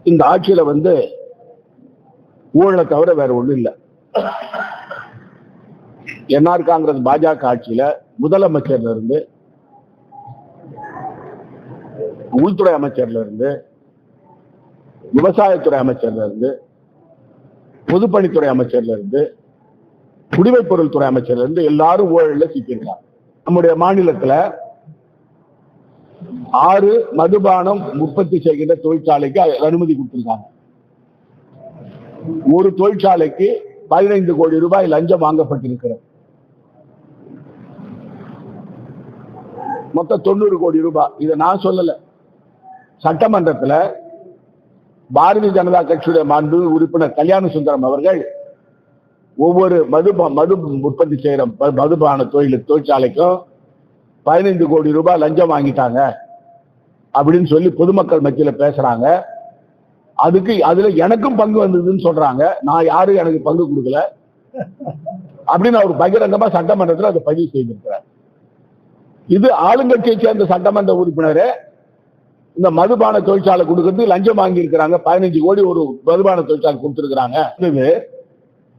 இந்த ஆட்சியில ஊழலை தவிர வேற ஒண்ணும் இல்லை. என்ஆர் காங்கிரஸ் பாஜக ஆட்சியில முதலமைச்சர்ல இருந்து, உள்துறை அமைச்சர்ல இருந்து, விவசாயத்துறை அமைச்சர்ல இருந்து, பொதுப்பணித்துறை அமைச்சர்ல இருந்து, குடிமைப் பொருள் துறை அமைச்சர்ல இருந்து எல்லாரும் ஊழல்ல சிக்கியிருக்காங்க. நம்முடைய மாநிலத்துல 6 மதுபானம் உற்பத்தி செய்கின்ற தொழிற்சாலைக்கு அனுமதி கொடுத்திருக்காங்க. ஒரு தொழிற்சாலைக்கு 15 கோடி ரூபாய் லஞ்சம் வாங்கப்பட்டிருக்கிறது. மொத்தம் 90 கோடி ரூபாய். இதை நான் சொல்லல. சட்டமன்றத்தில் பாரதிய ஜனதா கட்சியுடைய மாண்பு உறுப்பினர் கல்யாண சுந்தரம் அவர்கள் ஒவ்வொரு மது உற்பத்தி செய்யற மதுபான தொழிற்சாலைக்கும் 15 கோடி ரூபாய் லஞ்சம் வாங்கிட்டாங்க அப்படின்னு சொல்லி பொதுமக்கள் மத்தியில பேசுறாங்க. அதுல எனக்கும் பங்கு வந்ததுன்னு சொல்றாங்க. நான் யாரும் எனக்கு பங்கு கொடுக்கல அப்படின்னு அவர் பகிரங்கமா சட்டமன்றத்தில் அதை பதிவு செய்திருக்கிறார். இது ஆளுங்கட்சியை சேர்ந்த சட்டமன்ற உறுப்பினரே இந்த மதுபான தொழிற்சாலை கொடுக்கறது லஞ்சம் வாங்கி இருக்கிறாங்க. 15 கோடி ஒரு மதுபான தொழிற்சாலை கொடுத்திருக்கிறாங்க.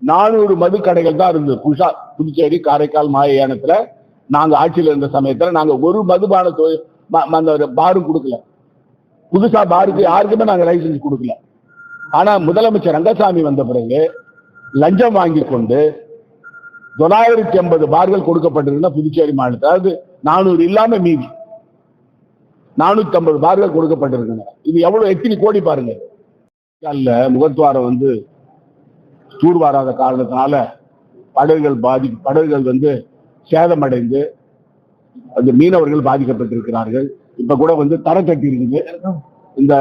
400 மது கடைகள் தான் இருந்தது புதுச்சேரி, காரைக்கால், மாயானத்துல. நாங்க ஆட்சியில் இருந்த சமயத்துல நாங்க ஒரு மதுபான பாரும் கொடுக்கல. புதுசா பாருக்கு யாருக்குமே நாங்க லைசன்ஸ் கொடுக்கல. ஆனா முதலமைச்சர் ரங்கசாமி வந்த பிறகு லஞ்சம் வாங்கி கொண்டு 980 பார்கள் கொடுக்கப்பட்டிருந்த புதுச்சேரி மாநிலத்தில், அதாவது 400 இல்லாம மீதி 450 பார்கள் கொடுக்கப்பட்டிருக்கின்றன. இது எவ்வளவு எத்தனை கோடி பாருங்க. முகத்வாரம் தூர்வாராத காரணத்தினால படகுகள் சேதமடைந்து அந்த மீனவர்கள் பாதிக்கப்பட்டிருக்கிறார்கள். இப்ப கூட தரை தட்டி இருக்குது. இந்த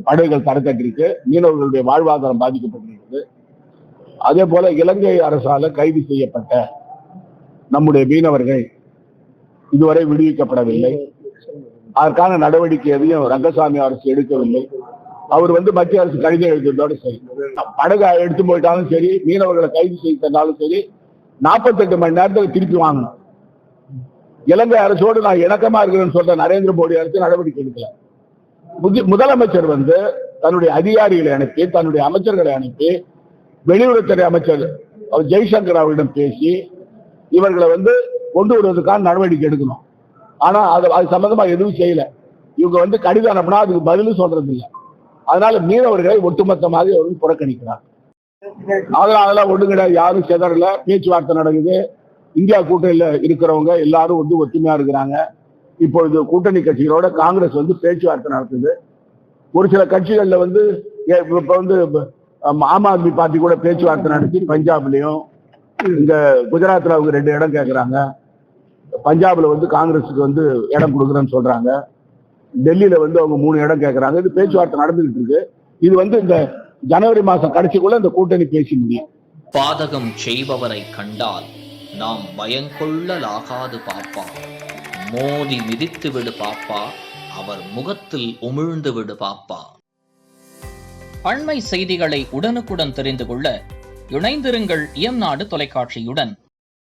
படகுகள் தரை தட்டி இருக்கு. மீனவர்களுடைய வாழ்வாதாரம் பாதிக்கப்பட்டிருக்கிறது. அதே போல இலங்கை அரசால கைது செய்யப்பட்ட நம்முடைய மீனவர்கள் இதுவரை விடுவிக்கப்படவில்லை. அதற்கான நடவடிக்கை எதையும் ரங்கசாமி அரசு எடுக்கவில்லை. அவர் மத்திய அரசு கடிதம் எழுதியதோடு சரி, படகு எடுத்து போயிட்டாலும் சரி, மீனவர்களை கைது செய்தாலும் சரி, 48 மணி நேரத்தில் திருப்பி வாங்கணும். இலங்கை அரசோடு நான் இணக்கமா இருக்கிறேன்னு சொல்ற நரேந்திர மோடி அரசு நடவடிக்கை எடுக்கல. முதலமைச்சர் தன்னுடைய அதிகாரிகளை அனுப்பி, தன்னுடைய அமைச்சர்களை அனுப்பி, வெளியுறவுத்துறை அமைச்சர் ஜெய்சங்கர் அவரிடம் பேசி இவர்களை கொண்டு வருவதற்கான நடவடிக்கை எடுக்கணும். ஆனா அது சம்பந்தமா எதுவும் செய்யல. இவங்க கடிதம் அனுப்புனா அதுக்கு பதிலும் சொல்றது இல்லை. அதனால மீனவர்களை ஒட்டுமொத்தமாக புறக்கணிக்கிறார். அதெல்லாம் ஒண்ணு கிடையாது. யாரும் செதறல. பேச்சுவார்த்தை நடக்குது. இந்தியா கூட்டணியில இருக்கிறவங்க எல்லாரும் ஒற்றுமையா இருக்கிறாங்க. இப்பொழுது கூட்டணி கட்சிகளோட காங்கிரஸ் பேச்சுவார்த்தை நடத்துது. ஒரு சில கட்சிகள்ல இப்ப ஆம் ஆத்மி பார்ட்டி கூட பேச்சுவார்த்தை நடத்தி பஞ்சாப்லயும், இந்த குஜராத்ல அவங்க 2 இடம் கேட்கிறாங்க. பஞ்சாப்ல காங்கிரஸுக்கு இடம் கொடுக்குறேன்னு சொல்றாங்க. டெல்லியில அவங்க 3 இடம் கேட்கிறாங்க. இது பேச்சுவார்த்தை நடந்துகிட்டு இருக்கு. இது இந்த ஜனவரி மாசம் கடைசிக்குள்ள இந்த கூட்டணி பேசி முடியும். பாதகம் செய்பவரை கண்டால் நாம் பயங்கொள்ளலாகாது பாப்பா, மோதி மிதித்து விடு பாப்பா, அவர் முகத்தில் உமிழ்ந்து விடு பாப்பா. அண்மை செய்திகளை உடனுக்குடன் தெரிந்து கொள்ள இணைந்திருங்கள் இயம்நாடு தொலைக்காட்சியுடன்.